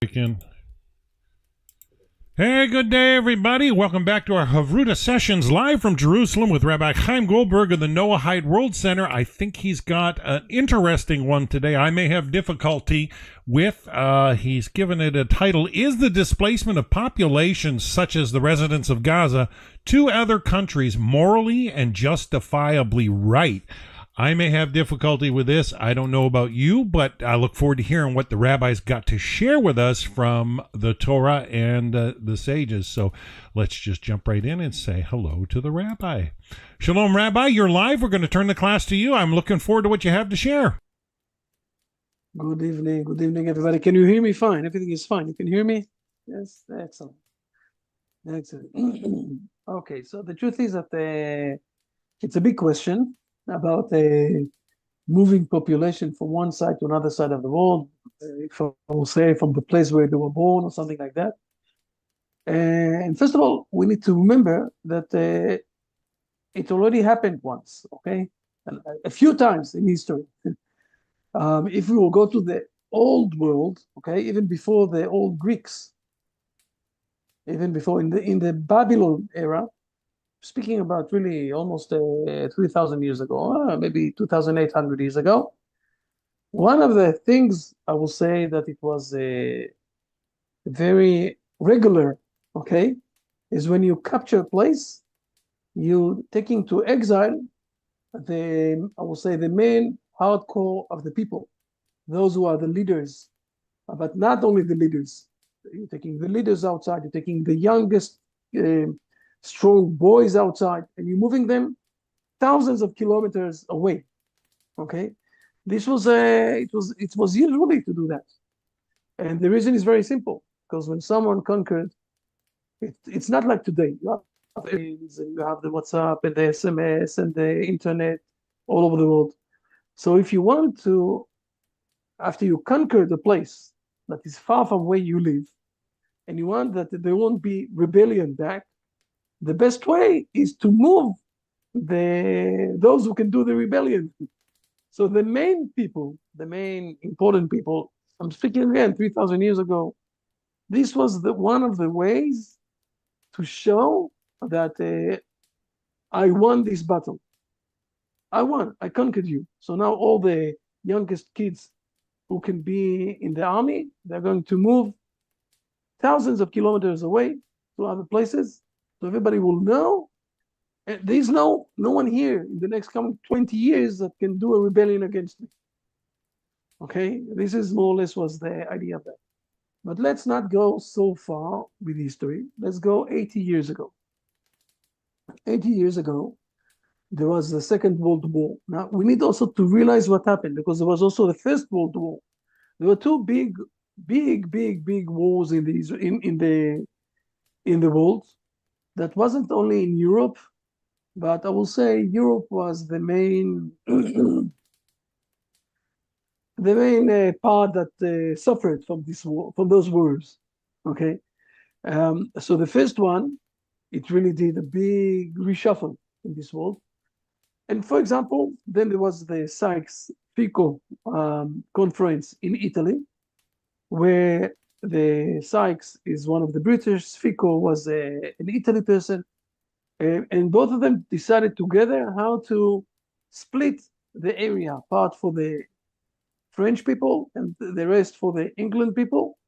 Weekend. Hey, good day, everybody. Welcome back to our Chavruta sessions live from Jerusalem with Rabbi Chaim Goldberg of the Noahide World Center. I think he's got an interesting one today. I may have difficulty with. He's given it a title, Is the Displacement of Populations Such as the Residents of Gaza to Other Countries Morally and Justifiably Right? I may have difficulty with this. I don't know about you, but I look forward to hearing what the rabbis got to share with us from the Torah and the sages. So let's just jump right in and say hello to the rabbi. Shalom, Rabbi. You're live. We're going to turn the class to you. I'm looking forward to what you have to share. Good evening. Good evening, everybody. Can you hear me fine? Everything is fine. You can hear me? Yes. Excellent. Excellent. Okay. So the truth is that it's a big question about a moving population from one side to another side of the world, if I will say from the place where they were born or something like that. And first of all, we need to remember that it already happened once, okay? And a few times in history. If we will go to the old world, okay, even before the old Greeks, even before in the Babylon era, speaking about really almost 3,000 years ago, maybe 2,800 years ago, one of the things I will say that it was very regular, okay, is when you capture a place, you take into exile I will say, the main hardcore of the people, those who are the leaders, but not only the leaders. You're taking the leaders outside, you're taking the youngest strong boys outside, and you're moving them thousands of kilometers away. Okay, this was it was usually to do that, and the reason is very simple, because when someone conquered, it's not like today. You have the WhatsApp and the SMS and the internet all over the world. So if you want to, after you conquer the place that is far from where you live, and you want that there won't be rebellion back, the best way is to move those who can do the rebellion. So the main people, the main important people, I'm speaking again 3,000 years ago, this was one of the ways to show that I won this battle. I won, I conquered you. So now all the youngest kids who can be in the army, they're going to move thousands of kilometers away to other places. So everybody will know. And there's no one here in the next coming 20 years that can do a rebellion against me. Okay, this is more or less was the idea of that. But let's not go so far with history. Let's go 80 years ago. 80 years ago, there was the Second World War. Now, we need also to realize what happened, because there was also the First World War. There were two big wars in the world. That wasn't only in Europe, but I will say Europe was the main part that suffered from this war, from those wars. Okay, so the first one, it really did a big reshuffle in this world. And for example, then there was the Sykes-Picot conference in Italy, where the Sykes is one of the British, Fico was an Italy person, and both of them decided together how to split the area, part for the French people and the rest for the England people.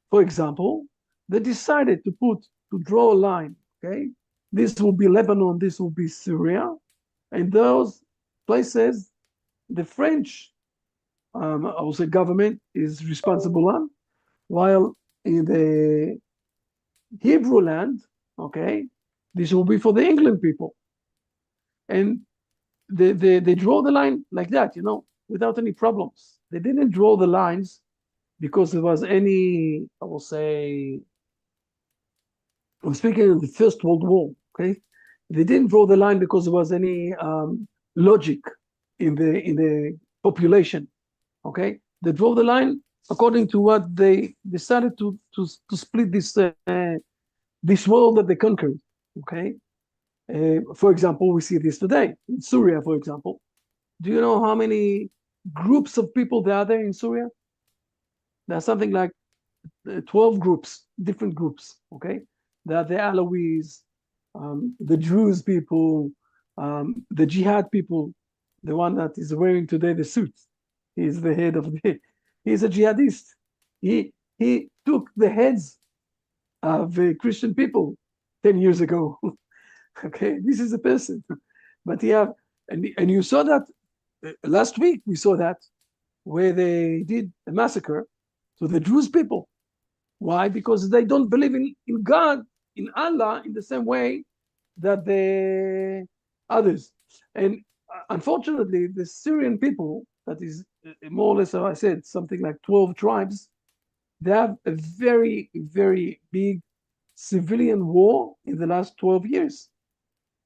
For example, they decided to draw a line, okay? This will be Lebanon, this will be Syria, and those places, the French, I will say, government is responsible on, while in the Hebrew land, okay, this will be for the England people. And they draw the line like that, without any problems. They didn't draw the lines because there was any, I will say, I'm speaking of the First World War, okay? They didn't draw the line because there was any logic in the population, okay? They draw the line according to what they decided to split this world that they conquered, okay? For example, we see this today in Syria, for example. Do you know how many groups of people there are there in Syria? There's something like 12 groups, different groups, okay? There are the Alawis, the Druze people, the Jihad people, the one that is wearing today the suit. He's the head of the, he's a jihadist. He took the heads of Christian people 10 years ago. Okay, this is a person. But and you saw that last week, we saw that where they did a massacre to the Druze people. Why? Because they don't believe in God, in Allah, in the same way that the others. And unfortunately, the Syrian people, that is more or less, as I said, something like 12 tribes, they have a very, very big civilian war in the last 12 years,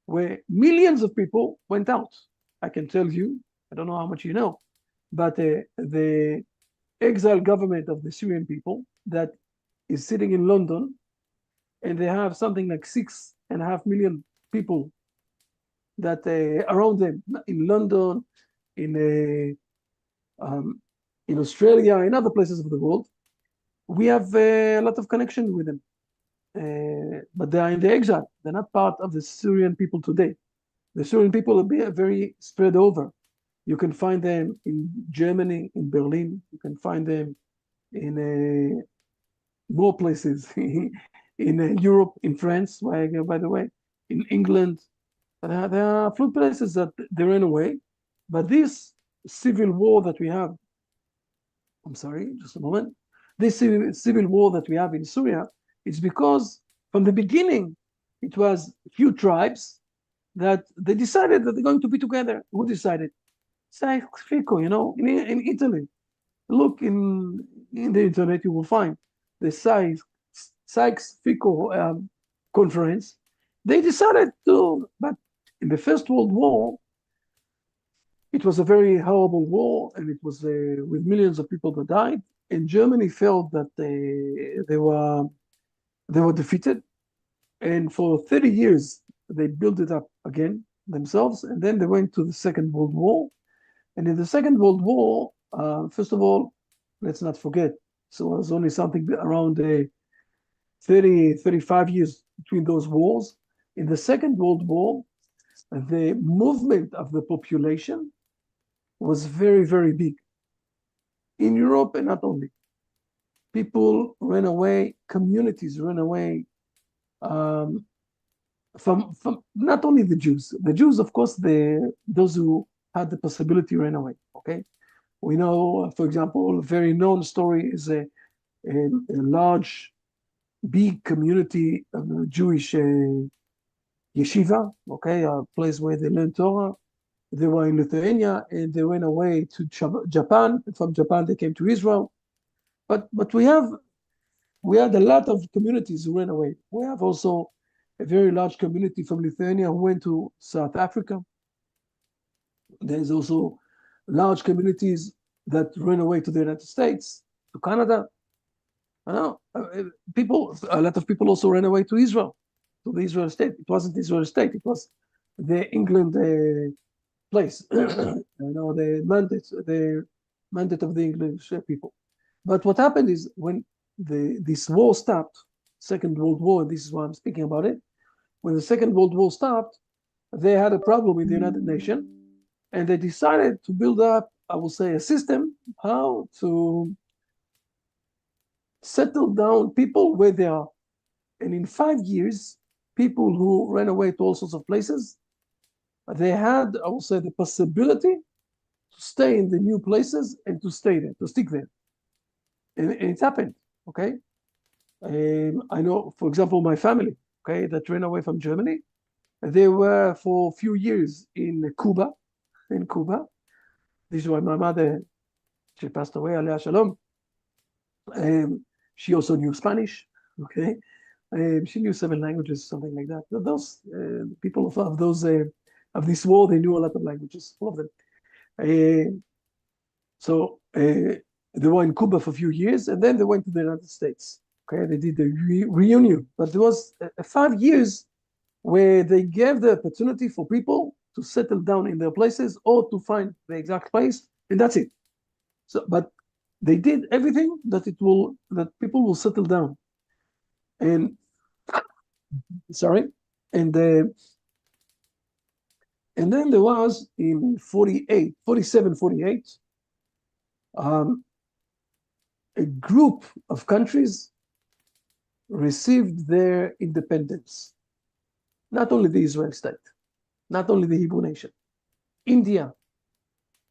where millions of people went out. I can tell you, I don't know how much you know, but the exile government of the Syrian people that is sitting in London, and they have something like 6.5 million people that around them in London, in Australia, in other places of the world. We have a lot of connection with them, but they are in the exile. They're not part of the Syrian people today. The Syrian people are very spread over. You can find them in Germany, in Berlin. You can find them in more places, in Europe, in France, by the way, in England. There are a few places that they ran away. But this civil war that we have, I'm sorry, just a moment. This civil war that we have in Syria, it's because from the beginning, it was few tribes that they decided that they're going to be together. Who decided? Sykes-Picot, in Italy. Look in the internet, you will find the Sykes-Picot conference. They decided to, but in the First World War, it was a very horrible war, and it was with millions of people that died. And Germany felt that they were defeated, and for 30 years they built it up again themselves, and then they went to the Second World War. And in the Second World War, first of all, let's not forget, so it was only something around 30, 35 years between those wars. In the Second World War, the movement of the population was very, very big in Europe, and not only. People ran away, communities ran away from not only the Jews. The Jews, of course, those who had the possibility ran away. Okay, we know, for example, a very known story is a large, big community of Jewish yeshiva. Okay, a place where they learn Torah. They were in Lithuania, and they ran away to Japan. From Japan, they came to Israel. But we had a lot of communities who ran away. We have also a very large community from Lithuania who went to South Africa. There's also large communities that ran away to the United States, to Canada. I know a lot of people also ran away to Israel, to the Israel state. It wasn't Israel state; it was the England place. The mandate of the English people. But what happened is when this war stopped, Second World War, this is why I'm speaking about it. When the Second World War stopped, they had a problem with the United Nations, and they decided to build up, I will say, a system how to settle down people where they are. And in 5 years, people who ran away to all sorts of places, they had, I will say, the possibility to stay in the new places and to stay there, to stick there. And it happened, okay? I know, for example, my family, okay, that ran away from Germany, they were for a few years in Cuba. This is why my mother, she passed away, alaiha shalom. She also knew Spanish, okay? She knew 7 languages, something like that. Those people of this war, they knew a lot of languages, all of them. So they were in Cuba for a few years, and then they went to the United States. Okay, they did the reunion, but there was 5 years where they gave the opportunity for people to settle down in their places or to find the exact place, and that's it. So, but They did everything that people will settle down. And sorry, and and then there was in 47, 48, a group of countries received their independence. Not only the Israel state, not only the Hebrew nation. India,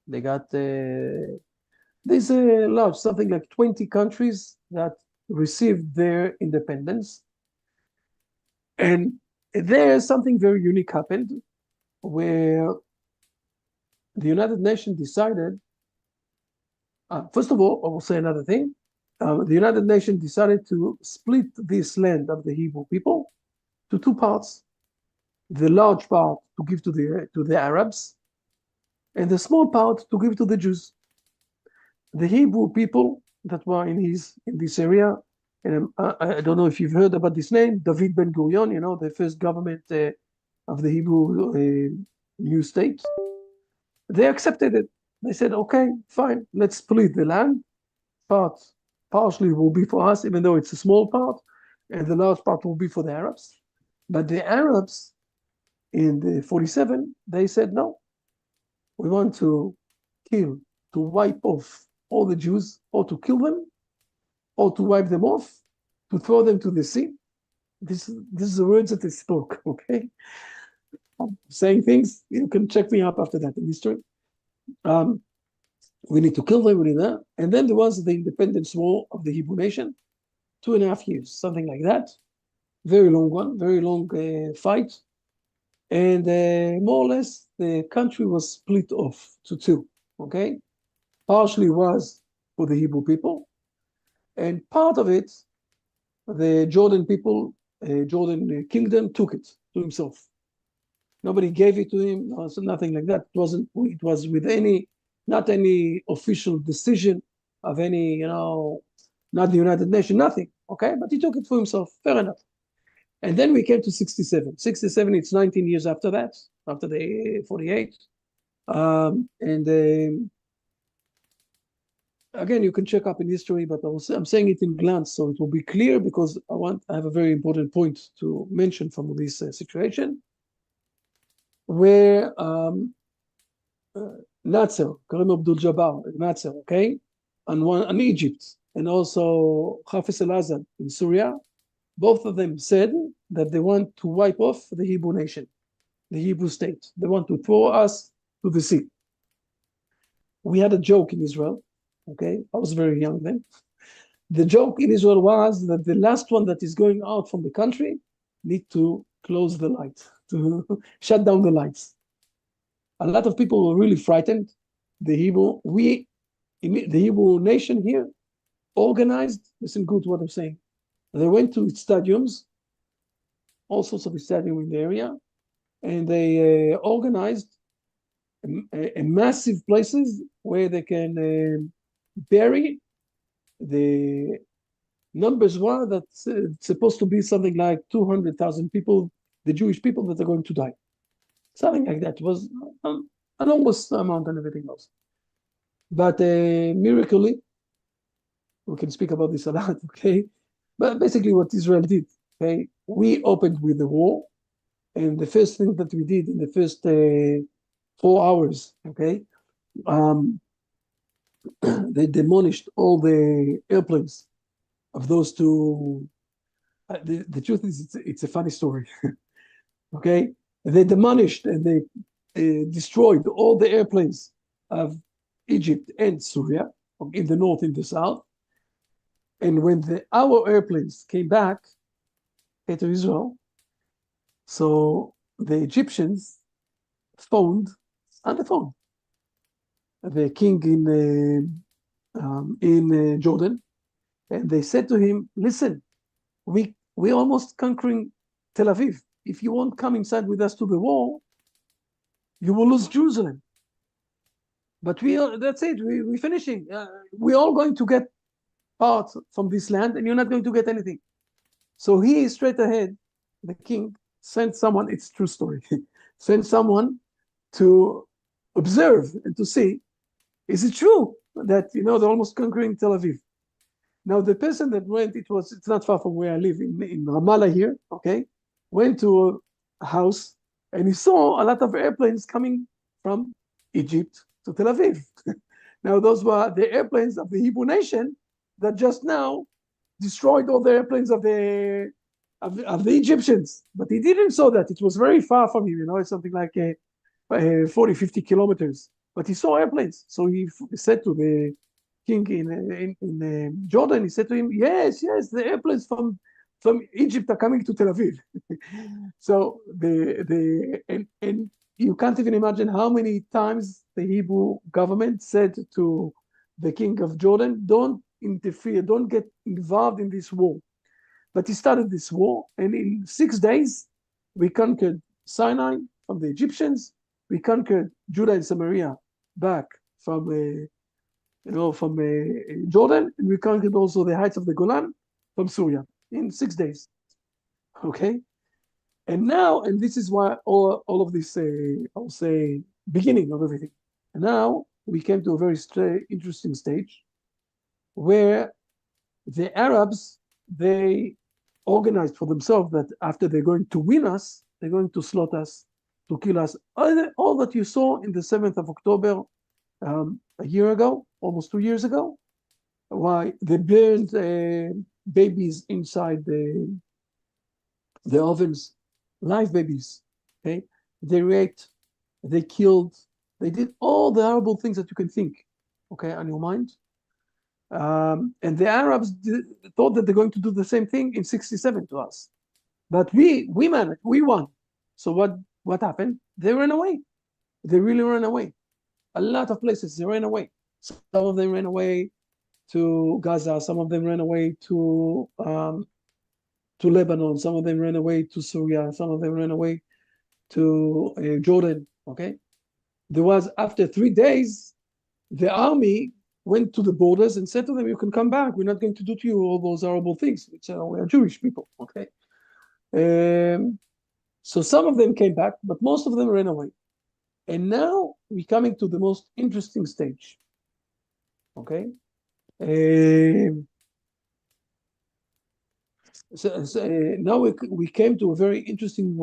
they got, there's a large, something like 20 countries that received their independence. And there, something very unique happened where the United Nations decided, first of all, I will say another thing. The United Nations decided to split this land of the Hebrew people to two parts. The large part to give to the Arabs, and the small part to give to the Jews. The Hebrew people that were in this area, and I don't know if you've heard about this name, David Ben Gurion, the first government of the Hebrew new state. They accepted it. They said, okay, fine, let's split the land. Partially will be for us, even though it's a small part, and the large part will be for the Arabs. But the Arabs in the 47, they said, no, we want to wipe off all the Jews, or to kill them, or to wipe them off, to throw them to the sea. This is the words that they spoke, okay? I'm saying things, you can check me up after that in history. We need to kill them, we need that. And then there was the independence war of the Hebrew nation, 2.5 years, something like that. Very long one, very long fight. And more or less, the country was split off to two, okay? Partially was for the Hebrew people, and part of it, the Jordan people, Jordan kingdom took it to himself. Nobody gave it to him, no, so nothing like that. It was with not any official decision of any, not the United Nations, nothing, okay? But he took it for himself, fair enough. And then we came to 67. 67, it's 19 years after that, after the 48. Again, you can check up in history, but I'm saying it in glance, so it will be clear, because I have a very important point to mention from this situation, where Nasser, Karim Abdul-Jabbar, Nasser, okay, and Egypt, and also Hafez al-Assad in Syria, both of them said that they want to wipe off the Hebrew nation, the Hebrew state. They want to throw us to the sea. We had a joke in Israel, okay? I was very young then. The joke in Israel was that the last one that is going out from the country need to close the light, to shut down the lights. A lot of people were really frightened. The Hebrew nation here organized, listen good to what I'm saying. They went to stadiums, all sorts of stadiums in the area, and they organized a massive places where they can bury the numbers were that it's supposed to be something like 200,000 people, the Jewish people that are going to die. Something like that. It was an enormous amount and everything else. But miraculously, we can speak about this a lot, okay? But basically what Israel did, okay? We opened with the war, and the first thing that we did in the first 4 hours, okay? They demolished all the airplanes of those two. The truth is, it's a funny story, okay? They demolished and they destroyed all the airplanes of Egypt and Syria, in the north, in the south. And when our airplanes came back to Israel, so the Egyptians phoned on the phone the king in Jordan, and they said to him, listen, we're almost conquering Tel Aviv. If you won't come inside with us to the wall, you will lose Jerusalem. But that's it, we're finishing. We're all going to get part from this land, and you're not going to get anything. So he straight ahead, the king, sent someone, it's a true story, sent someone to observe and to see, is it true that, they're almost conquering Tel Aviv. Now, the person that went, it's not far from where I live in Ramallah here, okay, went to a house and he saw a lot of airplanes coming from Egypt to Tel Aviv. Now, those were the airplanes of the Hebrew nation that just now destroyed all the airplanes of the Egyptians. But he didn't saw that. It was very far from him, it's something like 40, 50 kilometers. But he saw airplanes. So he said to the king in Jordan, he said to him, yes, the airplanes from Egypt are coming to Tel Aviv. So and you can't even imagine how many times the Hebrew government said to the king of Jordan, don't interfere, don't get involved in this war. But he started this war, and in 6 days, we conquered Sinai from the Egyptians, we conquered Judah and Samaria back from Jordan, and we conquered also the heights of the Golan from Syria in 6 days. Okay? And now, and this is why all of this, I'll say, beginning of everything. And now we came to a very interesting stage where the Arabs, they organized for themselves that after they're going to win us, they're going to slaughter us, to kill us. All that you saw in the 7th of October a year ago, almost 2 years ago, why they burned babies inside the ovens, live babies, okay? They raped, they killed, they did all the horrible things that you can think, okay, on your mind. And the Arabs thought that they're going to do the same thing in 67 to us. But we managed, we won. So what happened? They ran away. They really ran away. A lot of places, they ran away. Some of them ran away to Gaza. Some of them ran away to Lebanon. Some of them ran away to Syria. Some of them ran away to Jordan, okay? There was, after 3 days, the army went to the borders and said to them, you can come back. We're not going to do to you all those horrible things. We are Jewish people, okay? So some of them came back, but most of them ran away. And now we're coming to the most interesting stage, okay? Now we came to a very interesting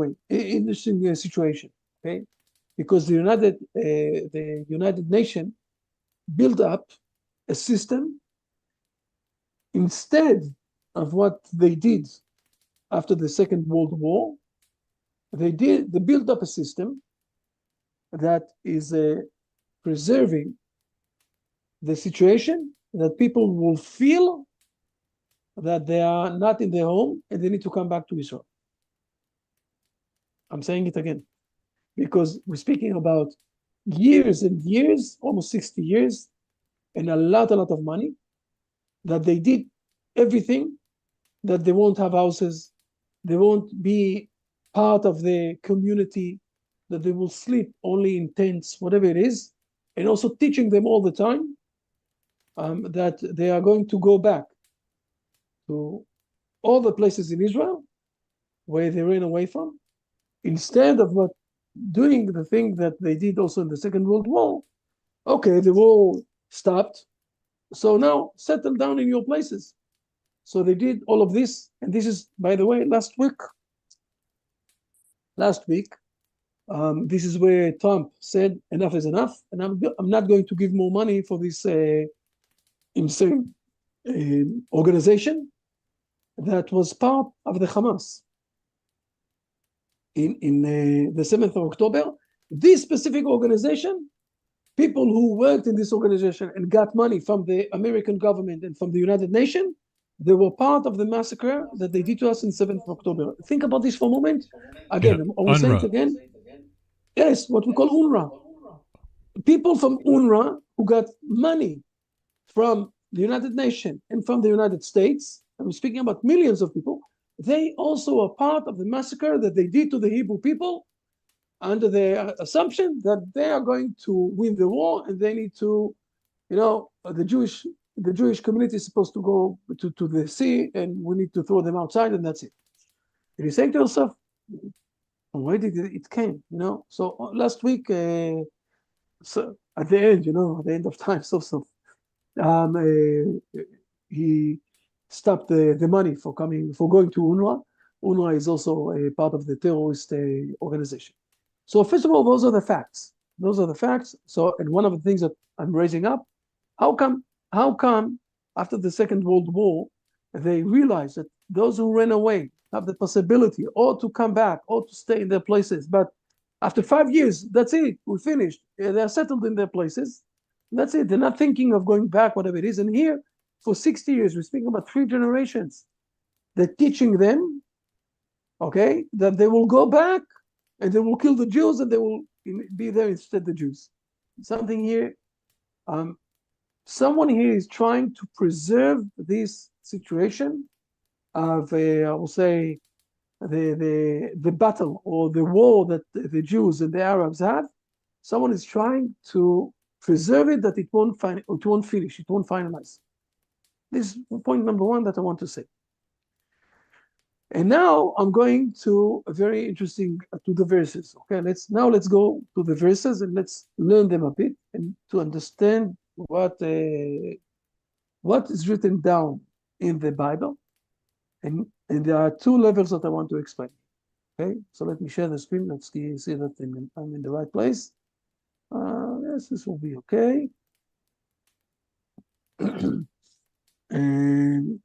situation, okay? Because the United Nations built up a system instead of what they did after the Second World War. They built up a system that is preserving the situation that people will feel that they are not in their home and they need to come back to Israel. I'm saying it again, because we're speaking about years and years, almost 60 years, and a lot of money, that they did everything, that they won't have houses, they won't be part of the community, that they will sleep only in tents, whatever it is, and also teaching them all the time that they are going to go back to all the places in Israel where they ran away from, instead of doing the thing that they did also in the Second World War. Okay, the war stopped, so now settle down in your places. So they did all of this, and this is, by the way, last week, this is where Trump said enough is enough, and I'm not going to give more money for this insane organization that was part of the Hamas. In the 7th of October, this specific organization, people who worked in this organization and got money from the American government and from the United Nations, they were part of the massacre that they did to us in 7th of October. Think about this for a moment. Again, I will say it again. Yes, what we call UNRWA. People from UNRWA who got money from the United Nations and from the United States, I'm speaking about millions of people, they also are part of the massacre that they did to the Hebrew people under the assumption that they are going to win the war and they need to, the Jewish community is supposed to go to the sea and we need to throw them outside and that's it. And you say to yourself, where did it came, So last week, so at the end, at the end of time, so he stopped the money for going to UNRWA. UNRWA is also a part of the terrorist organization. So first of all, those are the facts. Those are the facts. So, and one of the things that I'm raising up, how come after the Second World War, they realized that those who ran away have the possibility or to come back or to stay in their places. But after 5 years, that's it, we finished. They're settled in their places. That's it. They're not thinking of going back, whatever it is. And here, for 60 years, we're speaking about 3 generations. They're teaching them, okay, that they will go back and they will kill the Jews and they will be there instead the Jews. Something here, someone here is trying to preserve this situation of, I will say, the battle or the war that the Jews and the Arabs had. Someone is trying to preserve it, that it won't finish, it won't finalize. This is point number 1 that I want to say. And now I'm going to a very interesting to the verses. Okay, let's go to the verses and let's learn them a bit and to understand what is written down in the Bible. And there are 2 levels that I want to explain. Okay, so let me share the screen. Let's see that I'm in the right place. Yes, this will be okay. And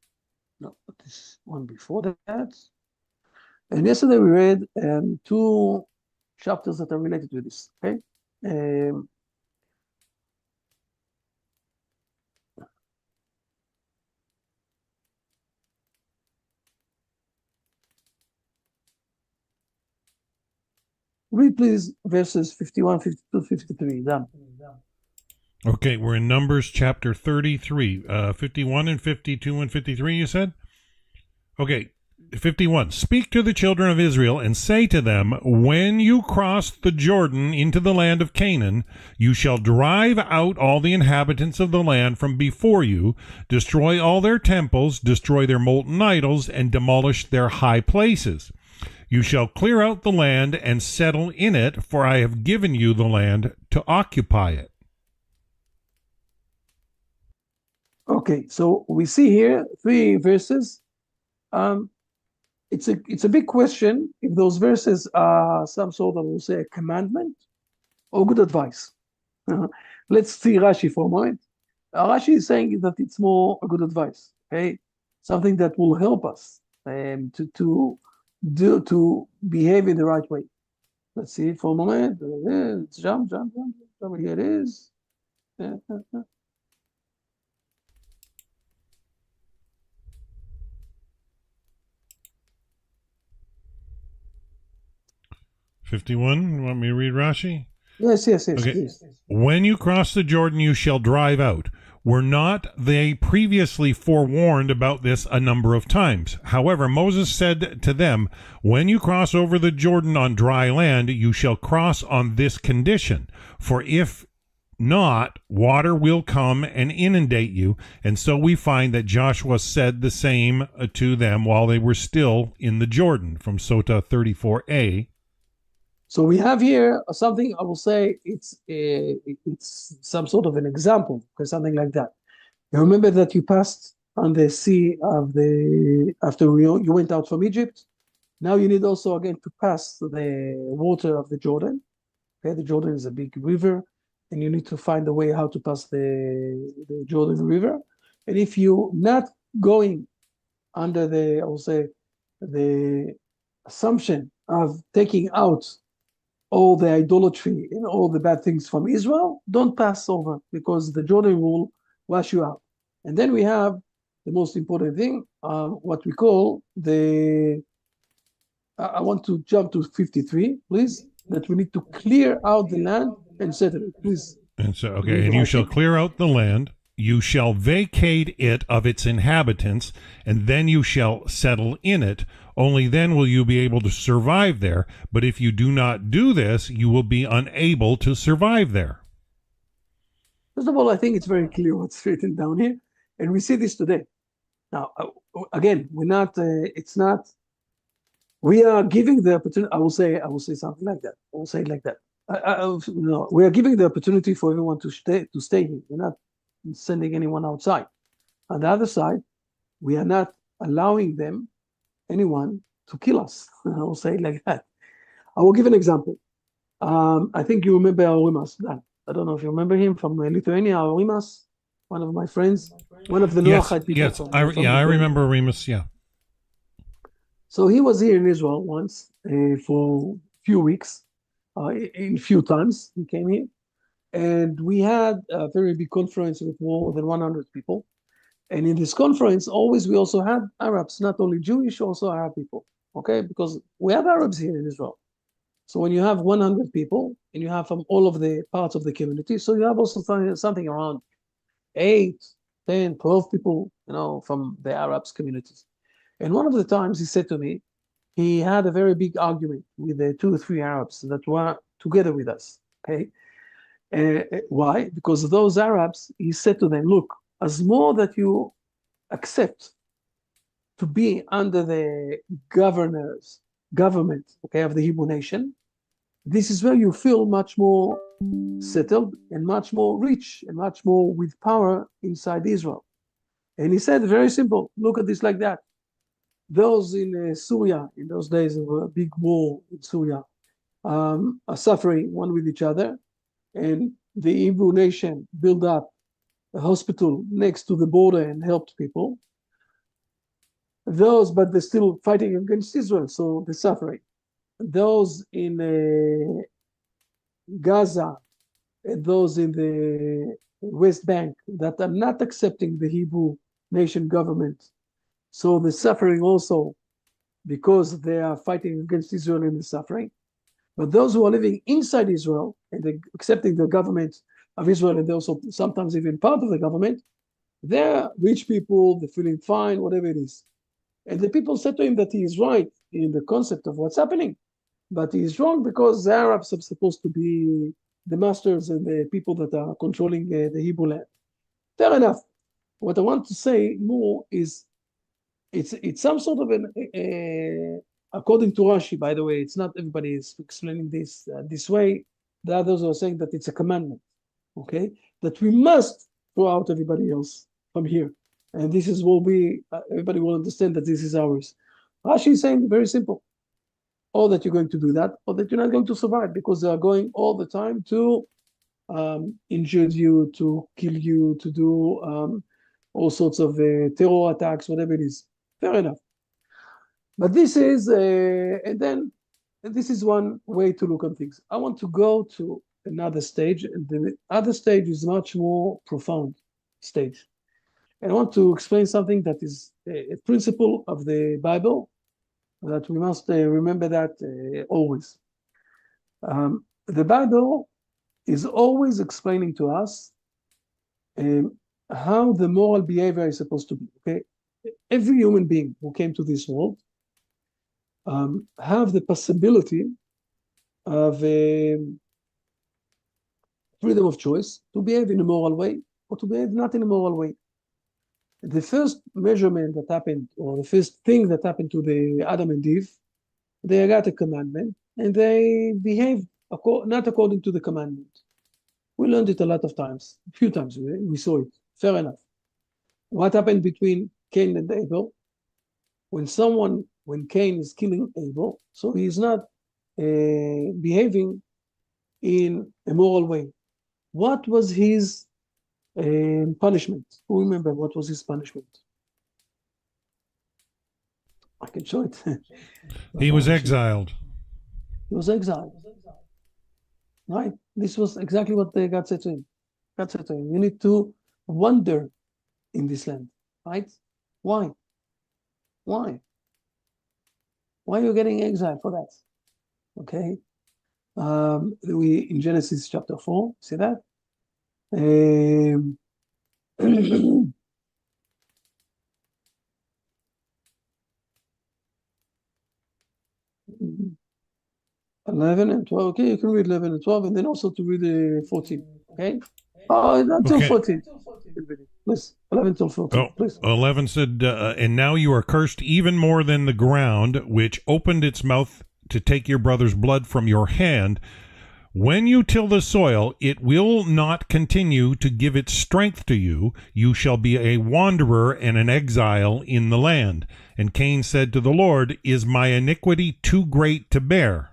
no, this one before that. And yesterday we read 2 chapters that are related to this. Okay. Read please verses 51, 52, 53. Done. Okay, we're in Numbers chapter 33, 51 and 52 and 53, you said? Okay, 51. Speak to the children of Israel and say to them, when you cross the Jordan into the land of Canaan, you shall drive out all the inhabitants of the land from before you, destroy all their temples, destroy their molten idols, and demolish their high places. You shall clear out the land and settle in it, for I have given you the land to occupy it. Okay, so we see here 3 verses. It's a big question if those verses are some sort of, we'll say, a commandment or good advice. Let's see Rashi for a moment. Rashi is saying that it's more a good advice, okay? Something that will help us to behave in the right way. Let's see it for a moment. Let's jump. Here it is. 51, you want me to read Rashi? Yes, Okay. please. When you cross the Jordan, you shall drive out. Were not they previously forewarned about this a number of times? However, Moses said to them, when you cross over the Jordan on dry land, you shall cross on this condition. For if not, water will come and inundate you. And so we find that Joshua said the same to them while they were still in the Jordan, from Sota 34a. So we have here something, I will say, it's some sort of an example, or something like that. You remember that you passed on the sea after you went out from Egypt. Now you need also again to pass the water of the Jordan. Okay, the Jordan is a big river, and you need to find a way how to pass the Jordan River. And if you're not going under the, I will say, the assumption of taking out all the idolatry and all the bad things from Israel, don't pass over, because the Jordan will wash you out. And then we have the most important thing, what we call I want to jump to 53, please, that we need to clear out the land and settle it, please. And so, okay, and you shall clear out the land, you shall vacate it of its inhabitants, and then you shall settle in it. Only then will you be able to survive there. But if you do not do this, you will be unable to survive there. First of all, I think it's very clear what's written down here, and we see this today. Now, again, we're not. It's not. We are giving the opportunity. I will say something like that. We are giving the opportunity for everyone to stay here. We're not sending anyone outside. On the other side, we are not allowing them, anyone, to kill us. I will say it like that. I will give an example. I think you remember Aurimas. I don't know if you remember him from Lithuania, Aurimas, one of my friends, one of the Noahide people. Yes, I remember Remus, yeah. So he was here in Israel once for a few weeks, in few times he came here. And we had a very big conference with more than 100 people. And in this conference, always we also had Arabs, not only Jewish, also Arab people, okay? Because we have Arabs here in Israel. So when you have 100 people, and you have from all of the parts of the community, so you have also something around 8, 10, 12 people, from the Arabs communities. And one of the times he said to me, he had a very big argument with the 2 or 3 Arabs that were together with us, okay? Why? Because those Arabs, he said to them, look, as more that you accept to be under the government, okay, of the Hebrew nation, this is where you feel much more settled and much more rich and much more with power inside Israel. And he said, very simple, look at this like that. Those in Syria, in those days of a big war in Syria, are suffering one with each other. And the Hebrew nation built up a hospital next to the border and helped people. But they're still fighting against Israel, so they're suffering. Those in Gaza and those in the West Bank that are not accepting the Hebrew nation government, so they're suffering also because they are fighting against Israel and they're suffering. But those who are living inside Israel and they're accepting the government of Israel, and they're also sometimes even part of the government, they're rich people, they're feeling fine, whatever it is. And the people said to him that he is right in the concept of what's happening, but he is wrong because the Arabs are supposed to be the masters and the people that are controlling the Hebrew land. Fair enough. What I want to say more is it's some sort of according to Rashi, by the way, it's not everybody is explaining this way. The others are saying that it's a commandment, okay? That we must throw out everybody else from here. And this is what everybody will understand that this is ours. Rashi is saying very simple, or that you're going to do that, or that you're not going to survive, because they are going all the time to injure you, to kill you, to do all sorts of terror attacks, whatever it is. Fair enough. But this is, and then this is one way to look at things. I want to go to another stage, and the other stage is much more profound stage. And I want to explain something that is a principle of the Bible that we must remember that always. The Bible is always explaining to us how the moral behavior is supposed to be, okay? Every human being who came to this world have the possibility of freedom of choice to behave in a moral way or to behave not in a moral way. The first measurement that happened, or the first thing that happened to the Adam and Eve, they got a commandment and they behaved not according to the commandment. We learned it a lot of times, a few times we saw it, fair enough. What happened between Cain and Abel? When Cain is killing Abel, so he's not behaving in a moral way. What was his punishment? Who remember what was his punishment? I can show it. He was exiled. He was exiled. Right? This was exactly what God said to him. God said to him, you need to wander in this land. Right? Why? Why? Why are you getting exiled for that? Okay. We in Genesis chapter 4, see that? 11 and 12. Okay, you can read 11 and 12, and then also to read 14. Okay? Until Okay. 14. Please, 11 till 14. Please. 11 said, and now you are cursed even more than the ground, which opened its mouth to take your brother's blood from your hand. When you till the soil, it will not continue to give its strength to you. You shall be a wanderer and an exile in the land. And Cain said to the Lord, Is my iniquity too great to bear?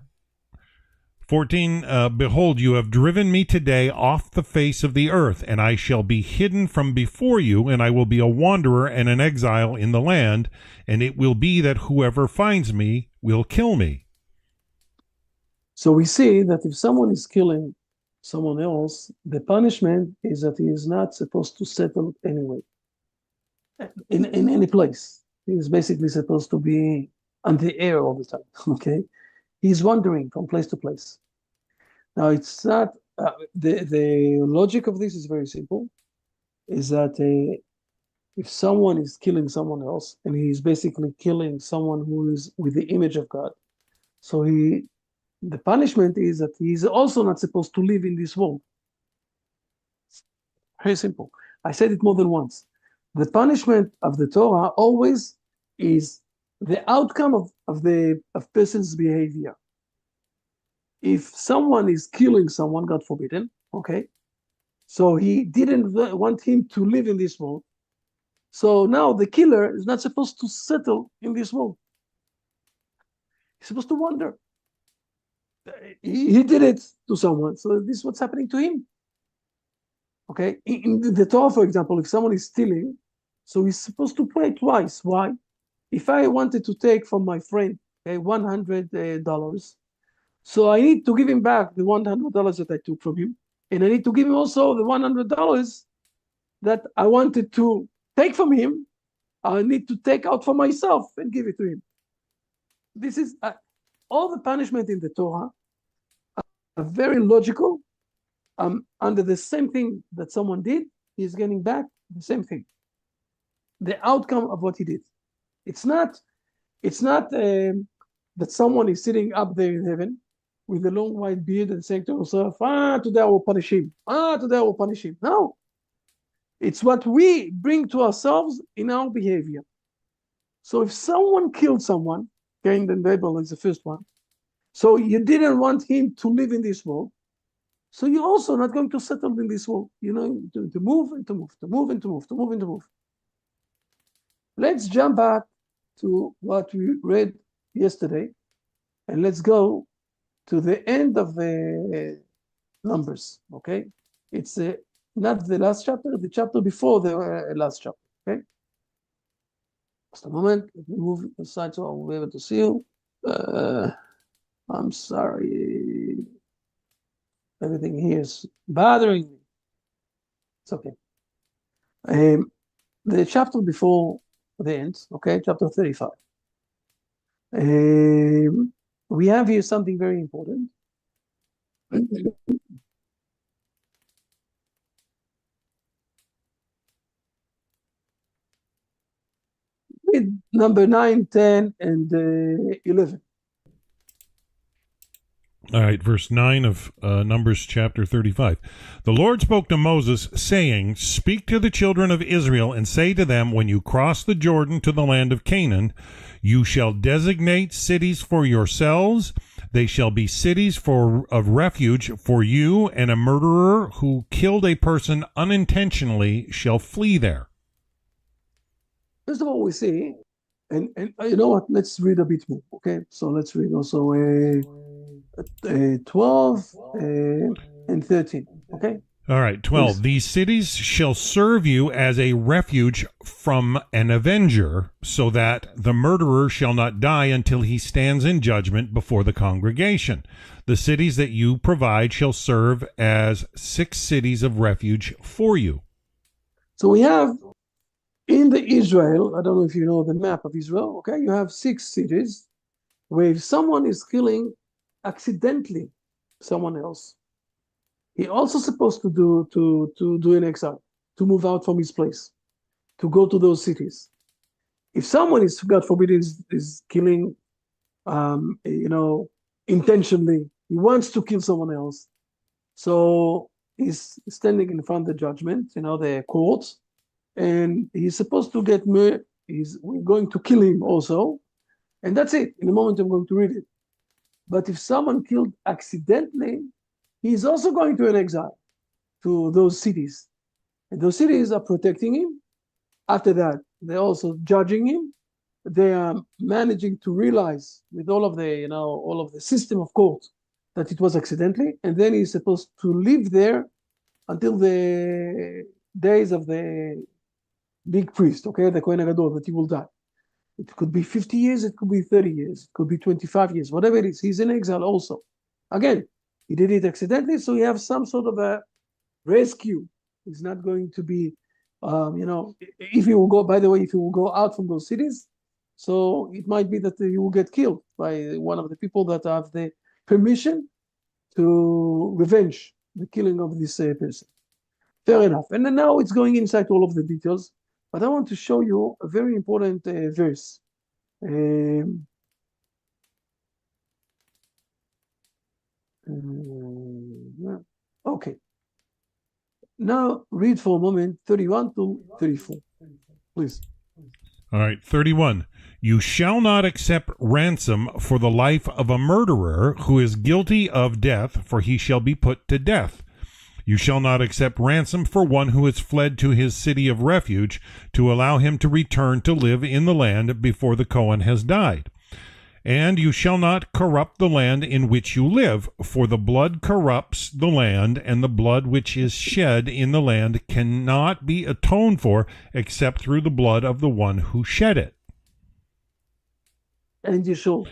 14, Behold, you have driven me today off the face of the earth, and I shall be hidden from before you, and I will be a wanderer and an exile in the land, and it will be that whoever finds me will kill me. So we see that if someone is killing someone else, the punishment is that he is not supposed to settle anyway, in any place. He is basically supposed to be on the air all the time, okay? He's wandering from place to place. Now, it's not, the logic of this is very simple, is that if someone is killing someone else, and he's basically killing someone who is with the image of God, so the punishment is that he's also not supposed to live in this world. Very simple. I said it more than once. The punishment of the Torah always is the outcome of person's behavior. If someone is killing someone, God forbid, okay, so he didn't want him to live in this world. So now the killer is not supposed to settle in this world. He's supposed to wander. He did it to someone, so this is what's happening to him. Okay, in the Torah, for example, if someone is stealing, so he's supposed to pay twice. Why? If I wanted to take from my friend, okay, $100, so I need to give him back the $100 that I took from him, and I need to give him also the $100 that I wanted to take from him. I need to take out for myself and give it to him. This is all the punishment in the Torah are very logical. Under the same thing that someone did, he's getting back the same thing. The outcome of what he did. It's not that someone is sitting up there in heaven with a long white beard and saying to himself, today I will punish him. Today I will punish him. No. It's what we bring to ourselves in our behavior. So if someone killed someone, Cain and Abel is the first one, so you didn't want him to live in this world, so you're also not going to settle in this world, to move and to move, to move and to move, to move and to move. Let's jump back to what we read yesterday, and let's go to the end of the Numbers, okay? It's not the last chapter, the chapter before the last chapter, okay? Just a moment, let me move aside so I'll be able to see you. I'm sorry. Everything here is bothering me. It's okay. The chapter before the end, okay, chapter 35. We have here something very important. With number 9, 10, and 11. All right, verse 9 of Numbers chapter 35. The Lord spoke to Moses, saying, Speak to the children of Israel, and say to them, When you cross the Jordan to the land of Canaan, you shall designate cities for yourselves. They shall be cities of refuge for you, and a murderer who killed a person unintentionally shall flee there. First of all, we see, and you know what, let's read a bit more, okay? So let's read also 12 and 13, okay? All right, 12. Please. These cities shall serve you as a refuge from an avenger, so that the murderer shall not die until he stands in judgment before the congregation. The cities that you provide shall serve as 6 cities of refuge for you. So we have in the Israel, I don't know if you know the map of Israel, okay? You have 6 cities where if someone is killing accidentally someone else, he also supposed to do an exile, to move out from his place, to go to those cities. If someone is, God forbid, is killing, intentionally, he wants to kill someone else, so he's standing in front of the judgment, the court, and he's supposed to get murdered. We're going to kill him also, and that's it. In a moment, I'm going to read it. But if someone killed accidentally, he's also going to an exile to those cities. And those cities are protecting him. After that, they're also judging him. They are managing to realize with all of the system of court that it was accidentally, and then he's supposed to live there until the days of the big priest, okay, the Kohen Gadol, that he will die. It could be 50 years, it could be 30 years, it could be 25 years, whatever it is. He's in exile also. Again, he did it accidentally, so he has some sort of a rescue. He's not going to be, if he will go, by the way, if he will go out from those cities, so it might be that he will get killed by one of the people that have the permission to revenge the killing of this person. Fair enough. And then now it's going inside all of the details, but I want to show you a very important verse. Okay. Now read for a moment 31 to 34, please. All right, 31. You shall not accept ransom for the life of a murderer who is guilty of death, for he shall be put to death. You shall not accept ransom for one who has fled to his city of refuge, to allow him to return to live in the land before the Cohen has died. And you shall not corrupt the land in which you live, for the blood corrupts the land, and the blood which is shed in the land cannot be atoned for except through the blood of the one who shed it. And you shall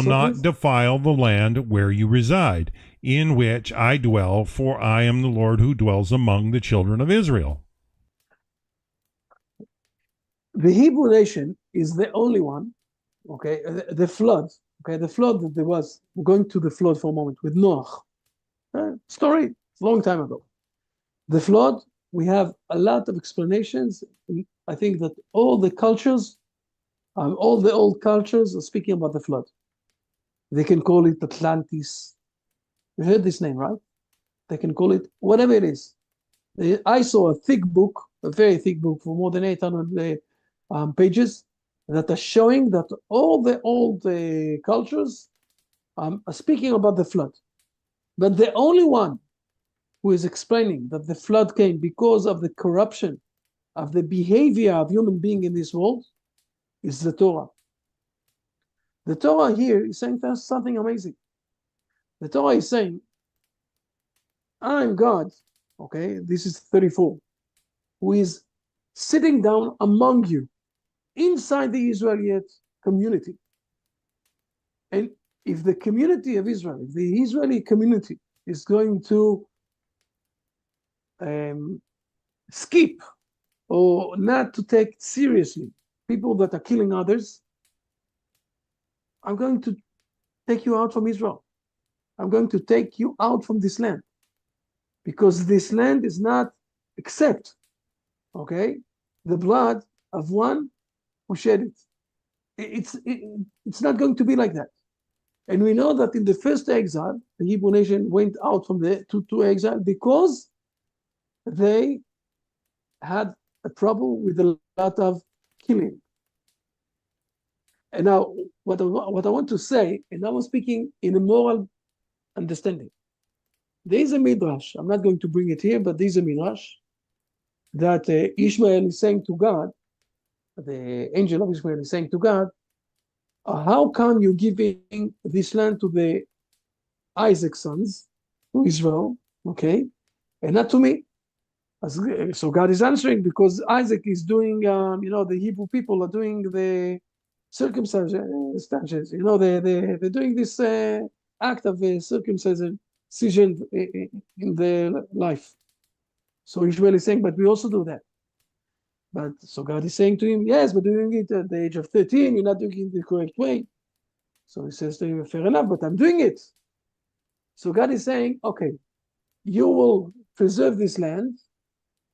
not defile the land where you reside, in which I dwell, for I am the Lord who dwells among the children of Israel. The Hebrew nation is the only one. Okay, the flood. Okay, the flood that there was. We're going to the flood for a moment with Noah. Story, long time ago. The flood, we have a lot of explanations. I think that all the cultures, all the old cultures are speaking about the flood. They can call it Atlantis. You heard this name, right? They can call it whatever it is. I saw a thick book, a very thick book for more than 800 pages, that are showing that all the old cultures are speaking about the flood. But the only one who is explaining that the flood came because of the corruption of the behavior of human being in this world is the Torah. The Torah here is saying something amazing. The Torah is saying, I'm God, okay, this is 34, who is sitting down among you, inside the Israeli community. And if the community of Israel, if the Israeli community is going to skip or not to take seriously people that are killing others, I'm going to take you out from Israel. I'm going to take you out from this land, because this land is not accept, okay, the blood of one who shed it. It's not going to be like that. And we know that in the first exile, the Hebrew nation went out from to exile because they had a trouble with a lot of killing. And now, what I want to say, and I was speaking in a moral understanding. There is a midrash. I'm not going to bring it here, but there is a midrash that Ishmael is saying to God, the angel of Israel is saying to God, how come you giving this land to the Isaac's sons, to Israel, okay, and not to me? So God is answering, because Isaac is doing, the Hebrew people are doing the circumcision, they're doing this act of circumcision in their life. So Ishmael is saying, but we also do that. But so God is saying to him, yes, but doing it at the age of 13, you're not doing it the correct way. So he says to him, fair enough, but I'm doing it. So God is saying, okay, you will preserve this land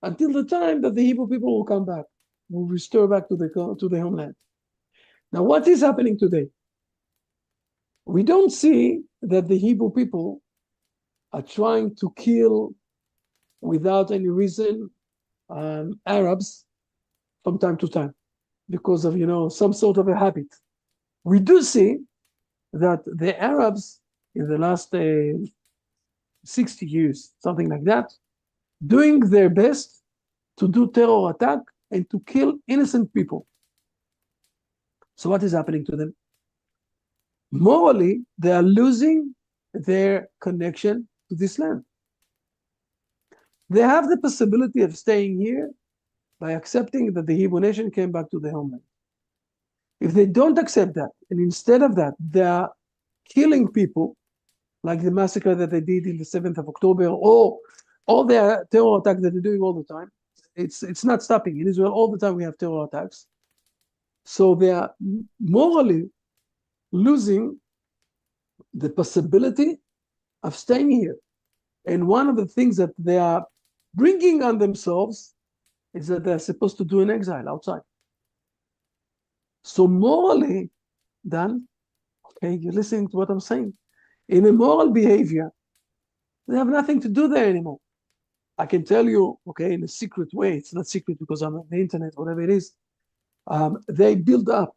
until the time that the Hebrew people will come back, will restore back to the homeland. Now, what is happening today? We don't see that the Hebrew people are trying to kill without any reason Arabs from time to time because of, some sort of a habit. We do see that the Arabs in the last 60 years, something like that, doing their best to do terror attack and to kill innocent people. So what is happening to them? Morally, they are losing their connection to this land. They have the possibility of staying here by accepting that the Hebrew nation came back to their homeland. If they don't accept that, and instead of that, they are killing people, like the massacre that they did in the 7th of October, or all the terror attacks that they're doing all the time, it's not stopping. In Israel, all the time we have terror attacks. So they are morally losing the possibility of staying here. And one of the things that they are bringing on themselves is that they're supposed to do an exile outside. So morally, Dan, okay, you're listening to what I'm saying. In a moral behavior, they have nothing to do there anymore. I can tell you, okay, in a secret way, it's not secret because I'm on the internet, whatever it is, they build up,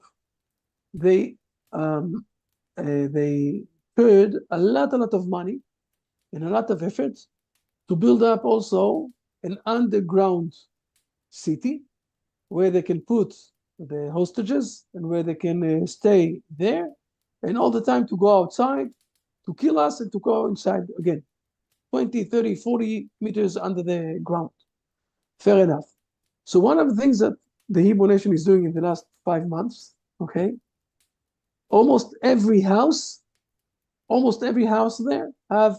they paid a lot of money and a lot of effort to build up also an underground city where they can put the hostages and where they can stay there, and all the time to go outside to kill us and to go inside again, 20, 30, 40 meters under the ground. Fair enough. So one of the things that the Hebrew nation is doing in the last 5 months, okay, almost every house there have,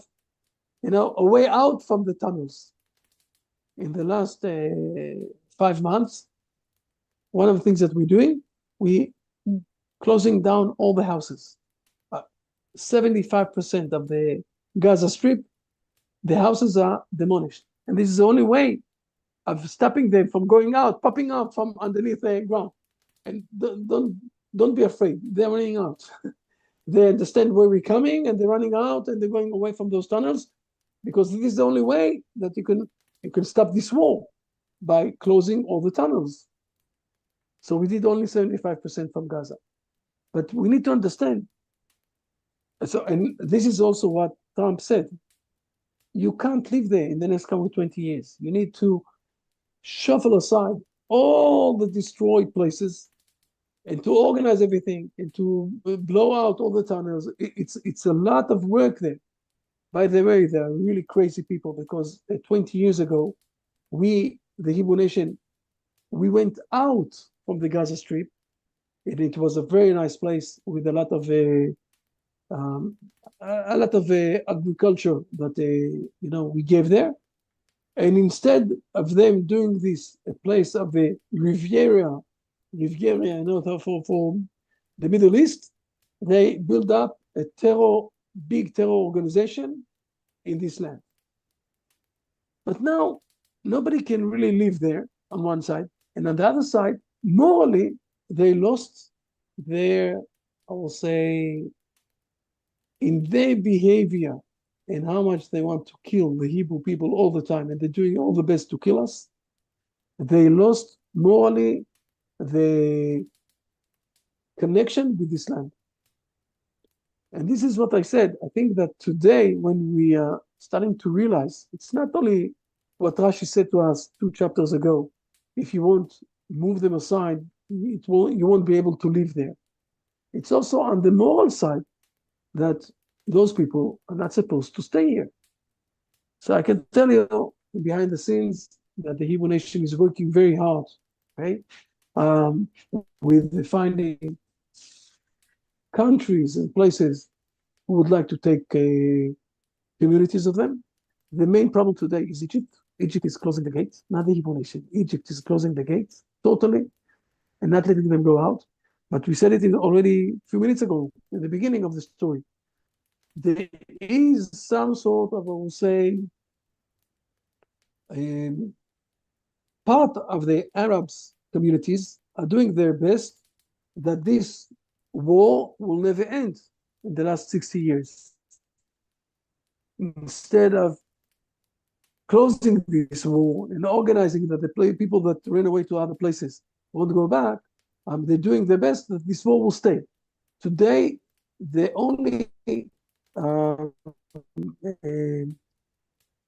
a way out from the tunnels. In the last 5 months, one of the things that we're doing, we closing down all the houses. 75% of the Gaza Strip, the houses are demolished. And this is the only way of stopping them from going out, popping out from underneath the ground. And don't be afraid, they're running out. They understand where we're coming and they're running out and they're going away from those tunnels, because this is the only way that you can stop this war, by closing all the tunnels. So we did only 75% from Gaza. But we need to understand. So, and this is also what Trump said. You can't live there in the next coming 20 years. You need to shuffle aside all the destroyed places and to organize everything and to blow out all the tunnels. It's a lot of work there. By the way, they're really crazy people, because 20 years ago, we, the Hebrew nation, we went out from the Gaza Strip, and it was a very nice place with a lot of agriculture that we gave there. And instead of them doing this, a place of a Riviera, for the Middle East, they build up a big terror organization in this land. But now nobody can really live there on one side, and on the other side, morally, they lost their, I will say, in their behavior and how much they want to kill the Hebrew people all the time, and they're doing all the best to kill us. They lost morally the connection with this land. And this is what I said. I think that today, when we are starting to realize, it's not only what Rashi said to us 2 chapters ago, if you won't move them aside, you won't be able to live there. It's also on the moral side that those people are not supposed to stay here. So I can tell you behind the scenes that the Hebrew nation is working very hard, right? With finding countries and places who would like to take communities of them. The main problem today is Egypt. Egypt is closing the gates, not the Hebrew nation. Egypt is closing the gates totally and not letting them go out. But we said it already a few minutes ago, in the beginning of the story. There is some sort of, I will say, part of the Arabs communities are doing their best that this war will never end in the last 60 years. Instead of closing this war and organizing that the people that ran away to other places won't go back, they're doing their best that this war will stay. Today, the only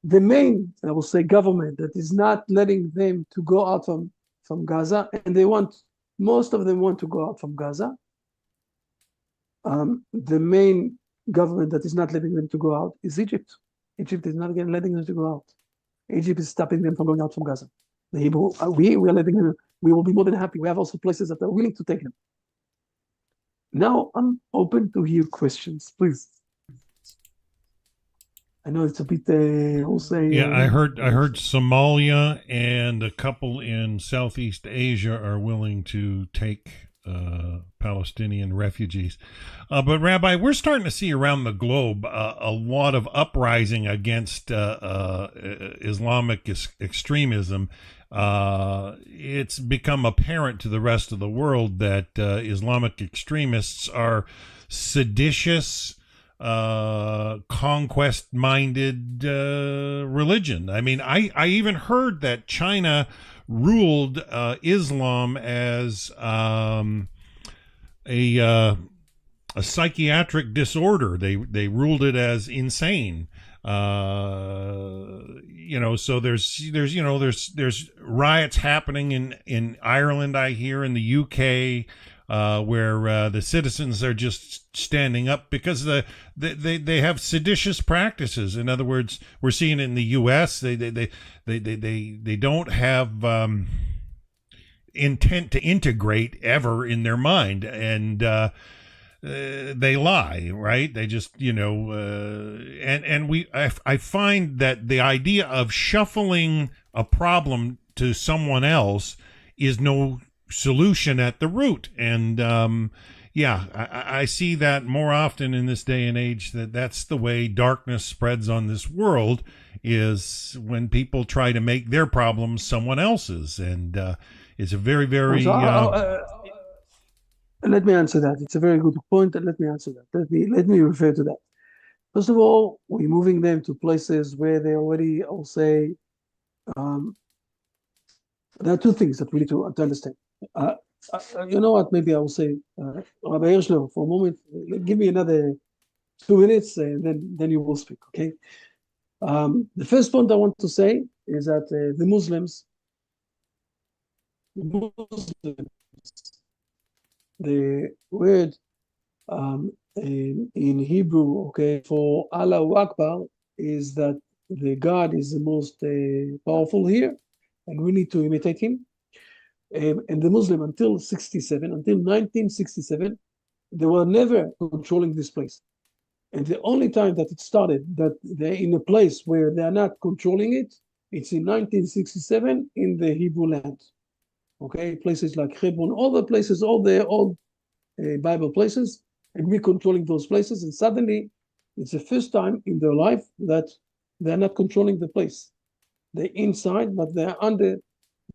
the main, I will say, government that is not letting them to go out from Gaza, and most of them want to go out from Gaza. The main government that is not letting them to go out is Egypt. Egypt is not again letting them to go out. Egypt is stopping them from going out from Gaza. The Hebrew, we are letting them. We will be more than happy. We have also places that are willing to take them. Now I'm open to hear questions, please. I know it's a bit, I'll say. Yeah, I heard Somalia and a couple in Southeast Asia are willing to take Palestinian refugees. But Rabbi, we're starting to see around the globe a lot of uprising against Islamic extremism. It's become apparent to the rest of the world that Islamic extremists are seditious, conquest-minded religion. I mean, I even heard that China ruled Islam as a psychiatric disorder. They ruled it as insane. So there's riots happening in Ireland, I hear, in the UK, where the citizens are just standing up because they have seditious practices. In other words, we're seeing it in the U.S. They don't have intent to integrate ever in their mind, and they lie, right? They just, I find that the idea of shuffling a problem to someone else is no solution at the root. And I see that more often in this day and age, that's the way darkness spreads on this world, is when people try to make their problems someone else's. And it's a very, very let me answer that. It's a very good point, and let me answer that. Let me refer to that. First of all, we're moving them to places where they already, I'll say, there are two things that we need to understand. You know what? Maybe I will say, Rabbi Hirschler, for a moment, give me another 2 minutes, and then you will speak. Okay. The first point I want to say is that the Muslims, the word in Hebrew, okay, for Allahu Akbar is that the God is the most powerful here, and we need to imitate him. And the Muslim until 1967, they were never controlling this place. And the only time that it started, that they're in a place where they are not controlling it, it's in 1967 in the Hebrew land. Okay, places like Hebron, all the places, all the old Bible places, and we're controlling those places. And suddenly, it's the first time in their life that they're not controlling the place. They're inside, but they're under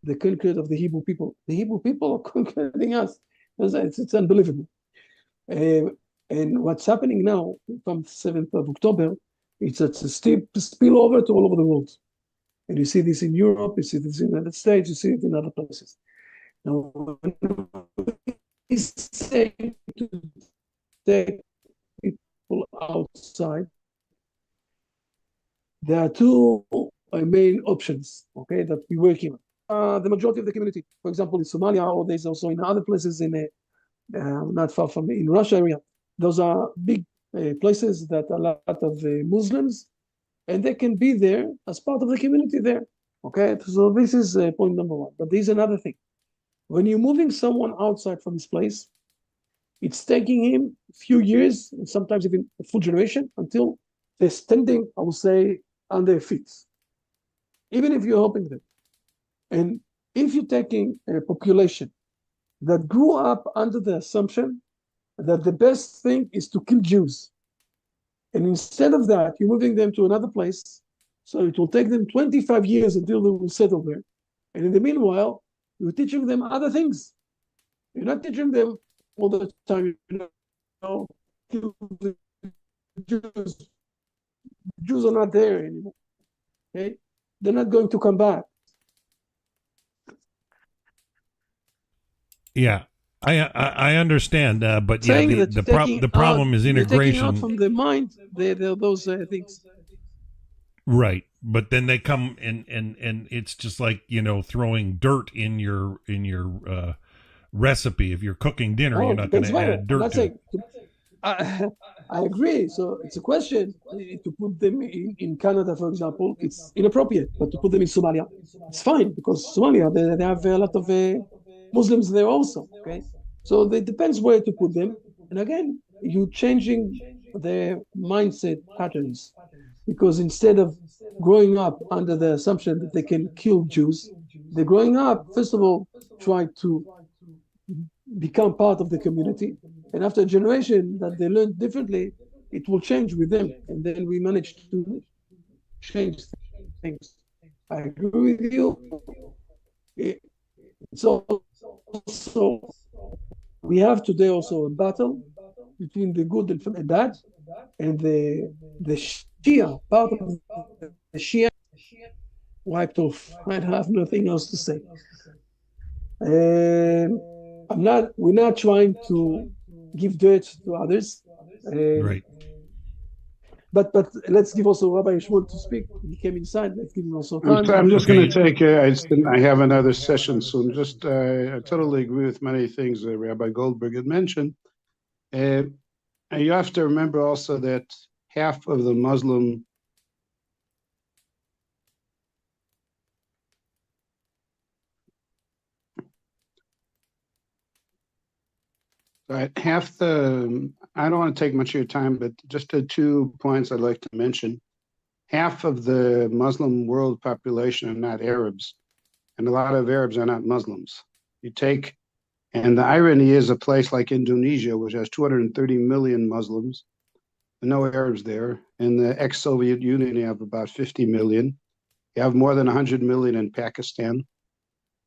the conquest of the Hebrew people. The Hebrew people are conquering us. It's unbelievable. And what's happening now from the 7th of October, it's a steep spillover to all over the world. And you see this in Europe, you see this in the United States, you see it in other places. Now, when we say to take people outside, there are two main options, okay, that we're working on. The majority of the community, for example, in Somalia, or there's also in other places not far from in Russia area, those are big places that a lot of Muslims, and they can be there as part of the community there. Okay, so this is point number one. But there's another thing. When you're moving someone outside from this place, it's taking him a few years, and sometimes even a full generation, until they're standing, I will say, on their feet, even if you're helping them. And if you're taking a population that grew up under the assumption that the best thing is to kill Jews, and instead of that, you're moving them to another place, so it will take them 25 years until they will settle there. And in the meanwhile, you're teaching them other things. You're not teaching them all the time, kill the Jews. Jews are not there anymore. Okay? They're not going to come back. Yeah, I understand, but yeah, the problem is integration. Taking out from the mind those things. Right. But then they come and it's just like, throwing dirt in your recipe. If you're cooking dinner, you're Oh, not going depends to where. add I'm dirt not to it. saying. I agree. So it's a question to put them in Canada, for example. It's inappropriate, but to put them in Somalia, it's fine because Somalia they have a lot of Muslims there also. Okay, so it depends where to put them. And again, you changing their mindset patterns because instead of growing up under the assumption that they can kill Jews, they're growing up first of all trying to become part of the community. And after a generation that they learn differently, it will change with them. And then we manage to change things. I agree with you. It's also, we have today also a battle between the good and bad, and the Shia, part of the Shia wiped off. I have nothing else to say. We're not trying to give dirt to others. Um, Right. but let's give also Rabbi Shmuel to speak. He came inside. Let's give him also time. I'm just going Okay. to take. I have another session soon. I totally agree with many things that Rabbi Goldberg had mentioned. And you have to remember also that half of the Muslim half the. I don't want to take much of your time, but just the 2 points I'd like to mention. Half of the Muslim world population are not Arabs, and a lot of Arabs are not Muslims. And the irony is a place like Indonesia, which has 230 million Muslims, no Arabs there. In the ex-Soviet Union, you have about 50 million. You have more than 100 million in Pakistan.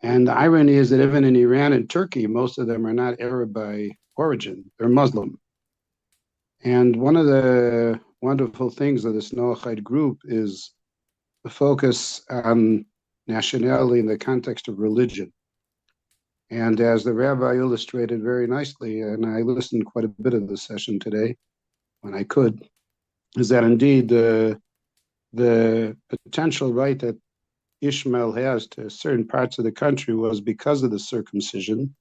And the irony is that even in Iran and Turkey, most of them are not Arab by origin. They're Muslim. And one of the wonderful things of this Noahide group is the focus on nationality in the context of religion. And as the rabbi illustrated very nicely, and I listened quite a bit of the session today when I could, is that indeed the potential right that Ishmael has to certain parts of the country was because of the circumcision.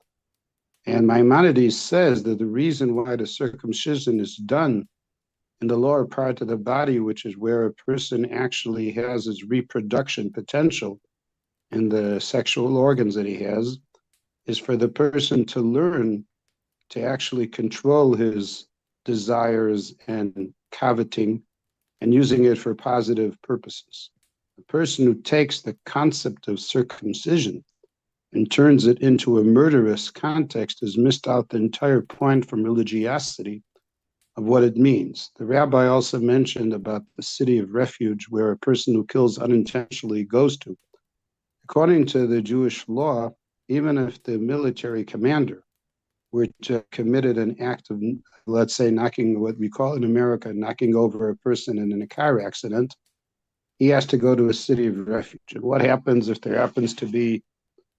And Maimonides says that the reason why the circumcision is done in the lower part of the body, which is where a person actually has his reproduction potential in the sexual organs that he has, is for the person to learn to actually control his desires and coveting and using it for positive purposes. The person who takes the concept of circumcision and turns it into a murderous context has missed out the entire point from religiosity of what it means. The rabbi also mentioned about the city of refuge where a person who kills unintentionally goes to. According to the Jewish law, even if the military commander were to committed an act of, let's say, knocking, what we call in America, knocking over a person in a car accident, he has to go to a city of refuge. And what happens if there happens to be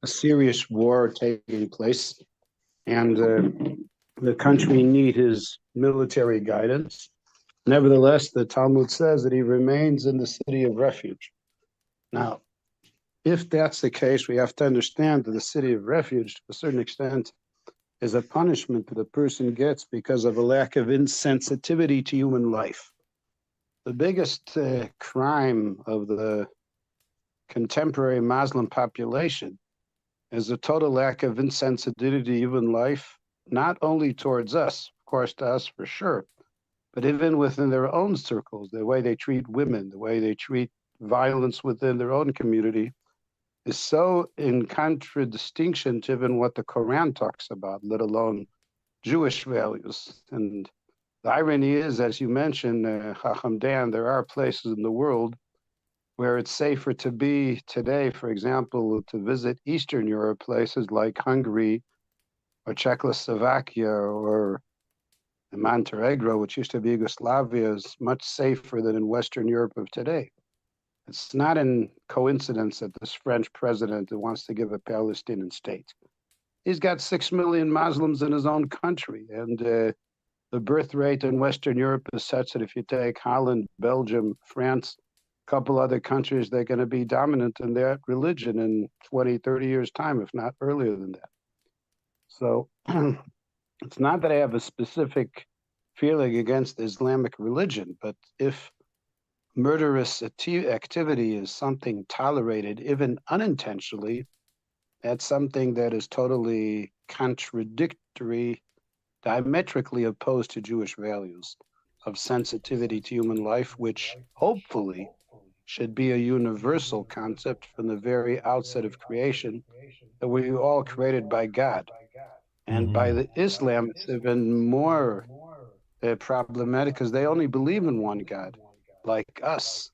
a serious war taking place and the country need his military guidance? Nevertheless, the Talmud says that he remains in the city of refuge. Now, if that's the case, we have to understand that the city of refuge, to a certain extent, is a punishment that the person gets because of a lack of insensitivity to human life. The biggest crime of the contemporary Muslim population is a total lack of insensitivity to human life, not only towards us, of course, to us for sure, but even within their own circles, the way they treat women, the way they treat violence within their own community, is so in contradistinction to even what the Quran talks about, let alone Jewish values. And the irony is, as you mentioned, Chacham Dan, there are places in the world where it's safer to be today, for example, to visit Eastern Europe, places like Hungary or Czechoslovakia or Montenegro, which used to be Yugoslavia, is much safer than in Western Europe of today. It's not in coincidence that this French president wants to give a Palestinian state. He's got 6 million Muslims in his own country, and the birth rate in Western Europe is such that if you take Holland, Belgium, France, couple other countries, they're going to be dominant in their religion in 20, 30 years' time, if not earlier than that. So it's not that I have a specific feeling against Islamic religion, but if murderous activity is something tolerated, even unintentionally, that's something that is totally contradictory, diametrically opposed to Jewish values of sensitivity to human life, which hopefully should be a universal concept from the very outset of creation, that we were all created by God. And by the Islam, it's even more problematic because they only believe in one God, like us.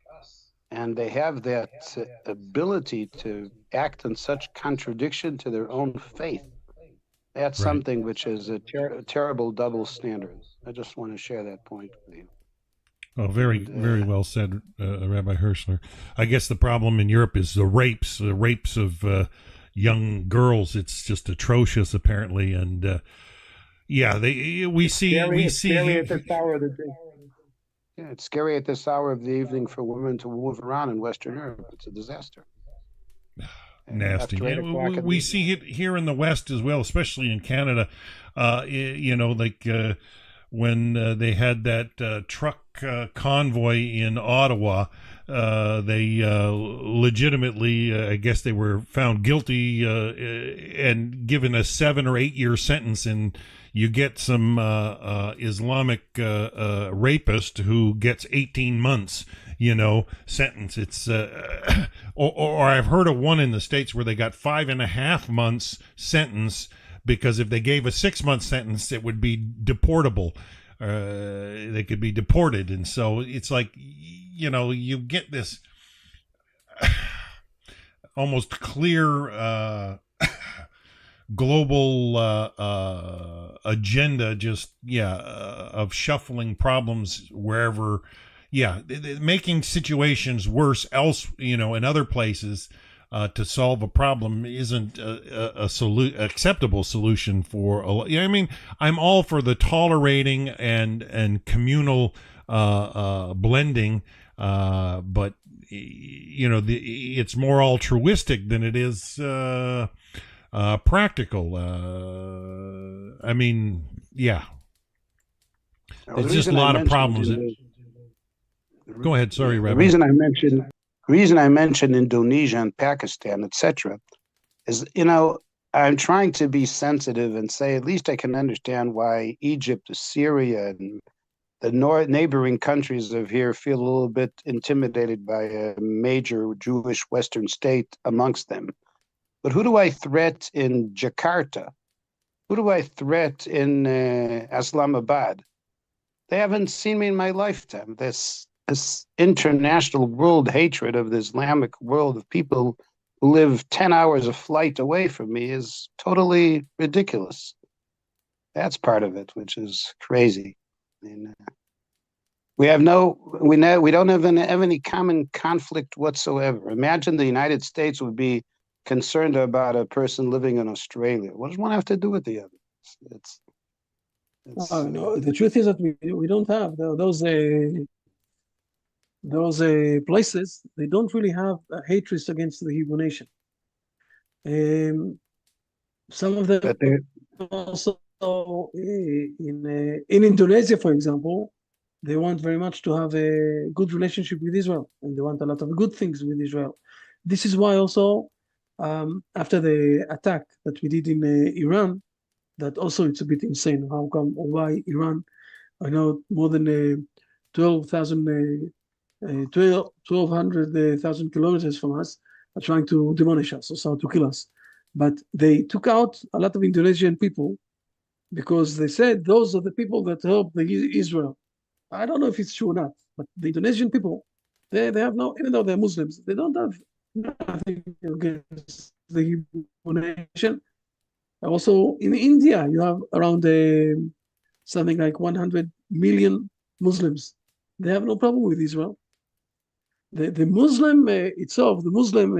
And they have that ability to act in such contradiction to their own faith. That's Right. something which is a terrible double standard. I just want to share that point with you. Oh, very well said, Rabbi Hirschler. I guess the problem in Europe is the rapes of young girls. It's just atrocious, apparently, and we see at this hour of the day. Yeah, it's scary at this hour of the evening for women to move around in Western Europe. It's a disaster. Nasty. We see it here in the West as well, especially in Canada. When they had that truck convoy in Ottawa, they legitimately, I guess they were found guilty and given a 7 or 8 year sentence, and you get some Islamic rapist who gets 18 months, sentence. It's or I've heard of one in the States where they got 5.5 months sentence, because if they gave a 6-month sentence, it would be deportable. They could be deported. And so it's like, you get this almost clear global agenda, of shuffling problems wherever, making situations worse in other places. To solve a problem isn't a acceptable solution for I'm all for the tolerating and communal blending, but it's more altruistic than it is practical. There's just a lot of problems. Go ahead, sorry, Rabbi. The reason I mentioned Indonesia and Pakistan, etc., is, I'm trying to be sensitive and say at least I can understand why Egypt, Syria, and the neighboring countries of here feel a little bit intimidated by a major Jewish Western state amongst them. But who do I threat in Jakarta? Who do I threat in Islamabad? They haven't seen me in my lifetime. This international world hatred of the Islamic world of people who live 10 hours of flight away from me is totally ridiculous. That's part of it, which is crazy. We don't have any common conflict whatsoever. Imagine the United States would be concerned about a person living in Australia. What does one have to do with the other? No, the truth is that we don't have those places. They don't really have hatred against the Hebrew nation. Some of them also in Indonesia, for example, they want very much to have a good relationship with Israel, and they want a lot of good things with Israel. This is why also after the attack that we did in Iran, that also it's a bit insane. How come, or why Iran, I know more than 1,200,000 kilometers from us, are trying to demolish us, or so to kill us. But they took out a lot of Indonesian people because they said those are the people that help Israel. I don't know if it's true or not, but the Indonesian people, they have no, even though they're Muslims, they don't have nothing against the Hebrew nation. Also, in India, you have around something like 100 million Muslims. They have no problem with Israel. The Muslim itself, the Muslim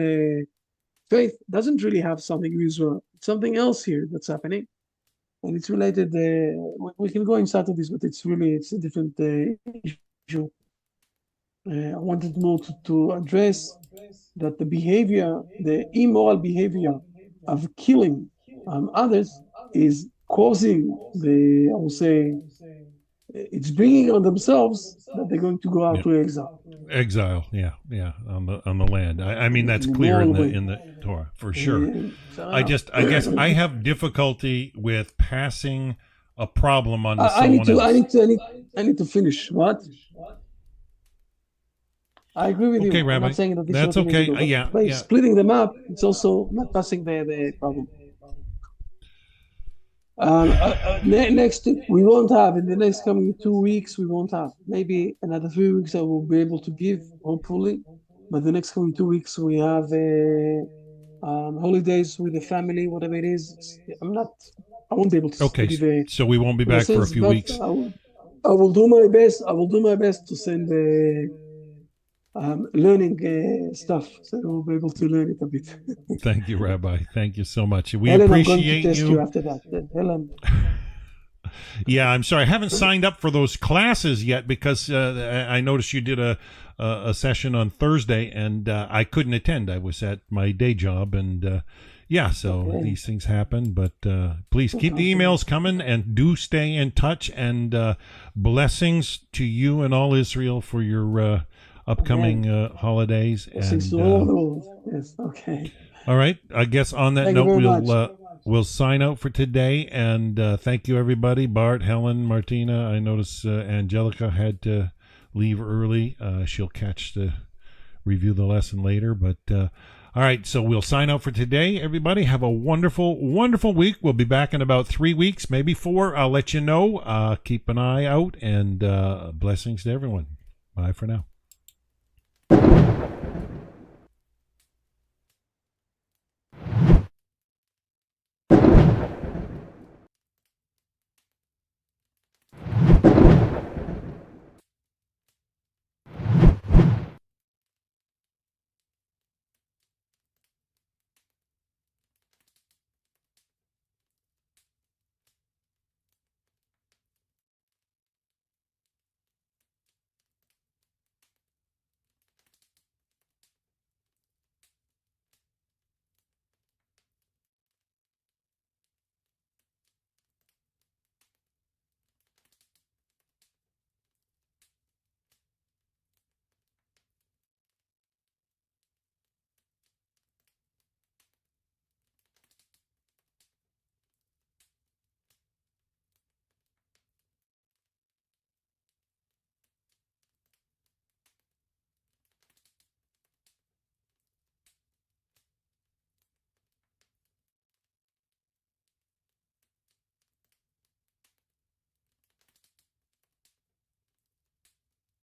faith doesn't really have something with Israel. It's something else here that's happening. And it's related, we can go inside of this, but it's a different issue. I wanted more to address that the behavior, the immoral behavior of killing others is causing the, I would say, it's bringing on themselves that they're going to go out to exile. Exile, yeah, on the land. I mean that's clear in the Torah for sure. I guess I have difficulty with passing a problem on to someone else. I need to finish. What? I agree with you. Okay, I'm Rabbi. not saying that this That's is what okay. we need to do, Yeah, but by yeah. splitting them up, it's also not passing the problem. Next, we won't have in the next coming 2 weeks. We won't have maybe another 3 weeks. I will be able to give, hopefully, but the next coming 2 weeks we have holidays with the family, whatever it is. I won't be able to Okay, be so we won't be back for a few weeks. I will do my best. I will do my best to send the learning stuff, so we'll be able to learn it a bit. Thank you, Rabbi. Thank you so much. We Helen, appreciate I'm going to test you. you after that. Helen. Yeah, I'm sorry. I haven't signed up for those classes yet because I noticed you did a session on Thursday and I couldn't attend. I was at my day job and so these things happen. But please keep the emails coming and do stay in touch. And blessings to you and all Israel for your upcoming holidays. Blessings and to all the world. Yes, okay. All right. I guess on that Thank you note, very we'll sign out for today. And thank you, everybody. Bart, Helen, Martina. I notice Angelica had to leave early. She'll review the lesson later. But all right. So we'll sign out for today, everybody. Have a wonderful, wonderful week. We'll be back in about 3 weeks, maybe 4. I'll let you know. Keep an eye out and blessings to everyone. Bye for now.